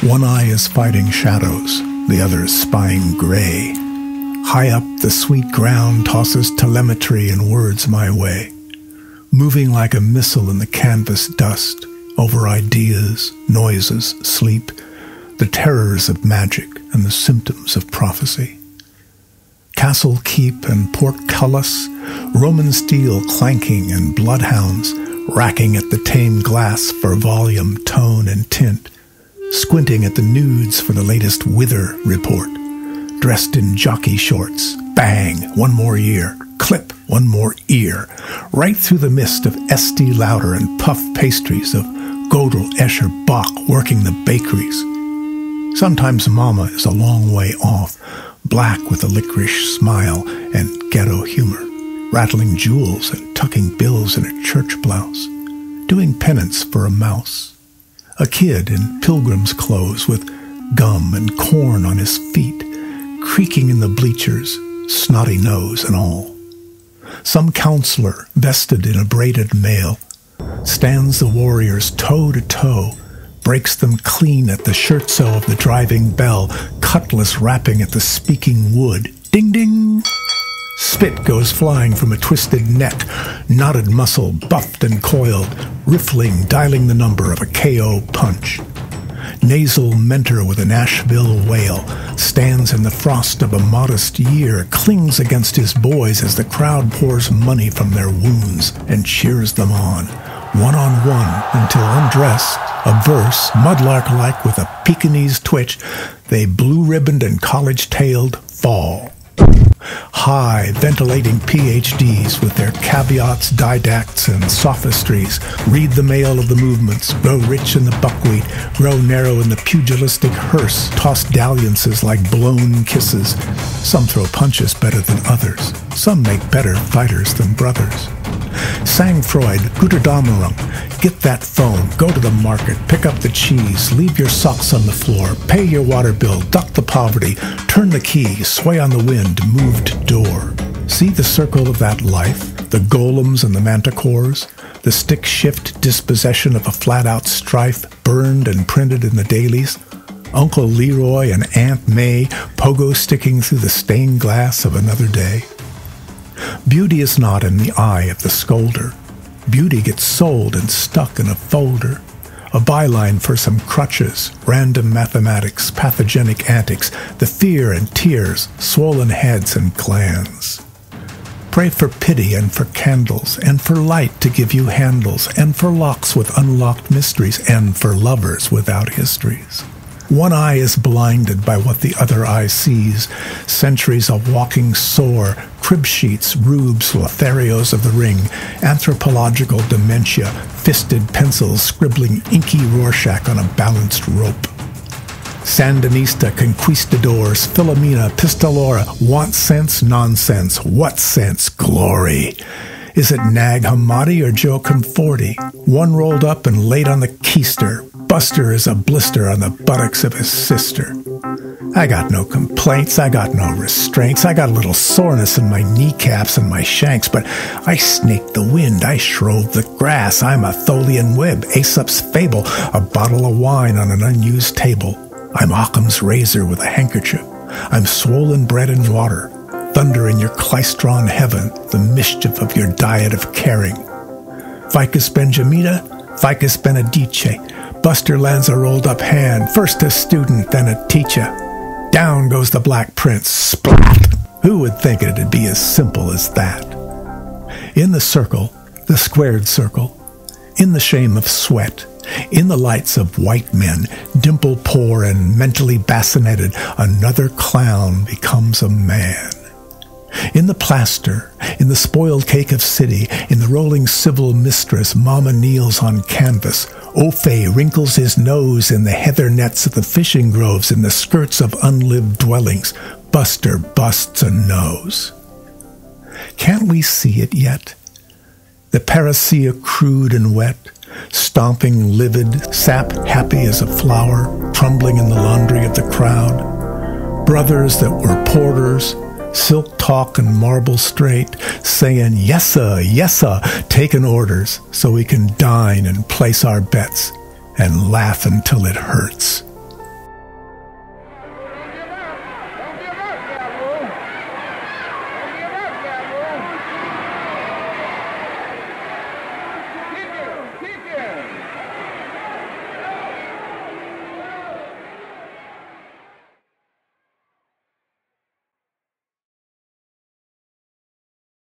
One eye is fighting shadows, the other is spying gray. High up, the sweet ground tosses telemetry and words my way, moving like a missile in the canvas dust, over ideas, noises, sleep, the terrors of magic and the symptoms of prophecy. Castle keep and portcullis, Roman steel clanking and bloodhounds racking at the tame glass for volume, tone, and tint, squinting at the nudes for the latest Wither report, dressed in jockey shorts, bang, one more year, clip, one more ear, right through the mist of Estee Lauder and puff pastries of Gödel, Escher, Bach working the bakeries. Sometimes Mama is a long way off, black with a licorice smile and ghetto humor, rattling jewels and tucking bills in a church blouse, doing penance for a mouse. A kid in pilgrim's clothes with gum and corn on his feet, creaking in the bleachers, snotty nose and all. Some counselor, vested in a braided mail, stands the warriors toe to toe, breaks them clean at the scherzo of the driving bell, cutlass rapping at the speaking wood. Ding, ding! Spit goes flying from a twisted neck, knotted muscle buffed and coiled, riffling, dialing the number of a KO punch. Nasal mentor with a Nashville wail stands in the frost of a modest year, clings against his boys as the crowd pours money from their wounds and cheers them on, one-on-one, until undressed, a verse, mudlark-like with a Pekingese twitch, they blue-ribboned and college-tailed fall. High, ventilating PhDs with their caveats, didacts, and sophistries read the mail of the movements, grow rich in the buckwheat, grow narrow in the pugilistic hearse, toss dalliances like blown kisses. Some throw punches better than others. Some make better fighters than brothers. Sang Freud, Guter Dämmerung, get that phone, go to the market, pick up the cheese, leave your socks on the floor, pay your water bill, duck the poverty, turn the key, sway on the wind, moved door. See the circle of that life, the golems and the manticores, the stick-shift dispossession of a flat-out strife burned and printed in the dailies, Uncle Leroy and Aunt May pogo sticking through the stained glass of another day. Beauty is not in the eye of the scolder. Beauty gets sold and stuck in a folder, a byline for some crutches, random mathematics, pathogenic antics, the fear and tears, swollen heads and glands. Pray for pity and for candles, and for light to give you handles, and for locks with unlocked mysteries, and for lovers without histories. One eye is blinded by what the other eye sees, centuries of walking sore, crib sheets, rubes, Lotharios of the ring, anthropological dementia, fisted pencils scribbling inky Rorschach on a balanced rope. Sandinista, conquistadors, Philomena, Pistolora, want sense, nonsense, what sense, glory. Is it Nag Hammadi or Joe Conforti? One rolled up and laid on the keister. Buster is a blister on the buttocks of his sister. I got no complaints, I got no restraints, I got a little soreness in my kneecaps and my shanks, but I snaked the wind, I shrove the grass, I'm a Tholian web, Aesop's fable, a bottle of wine on an unused table. I'm Occam's razor with a handkerchief. I'm swollen bread and water, thunder in your Clystron heaven, the mischief of your diet of caring. Ficus Benjamina, Ficus Benedice, Buster lands a rolled-up hand, first a student, then a teacher. Down goes the Black Prince, splat! Who would think it'd be as simple as that? In the circle, the squared circle, in the shame of sweat, in the lights of white men, dimple-poor and mentally bassinetted, another clown becomes a man. In the plaster, in the spoiled cake of city, in the rolling civil mistress, Mama kneels on canvas. Ophe wrinkles his nose in the heather nets of the fishing groves, in the skirts of unlived dwellings. Buster busts a nose. Can't we see it yet? The parousia crude and wet, stomping livid, sap happy as a flower, tumbling in the laundry of the crowd. Brothers that were porters, silk talk and marble straight, saying, yessa, taking orders so we can dine and place our bets and laugh until it hurts.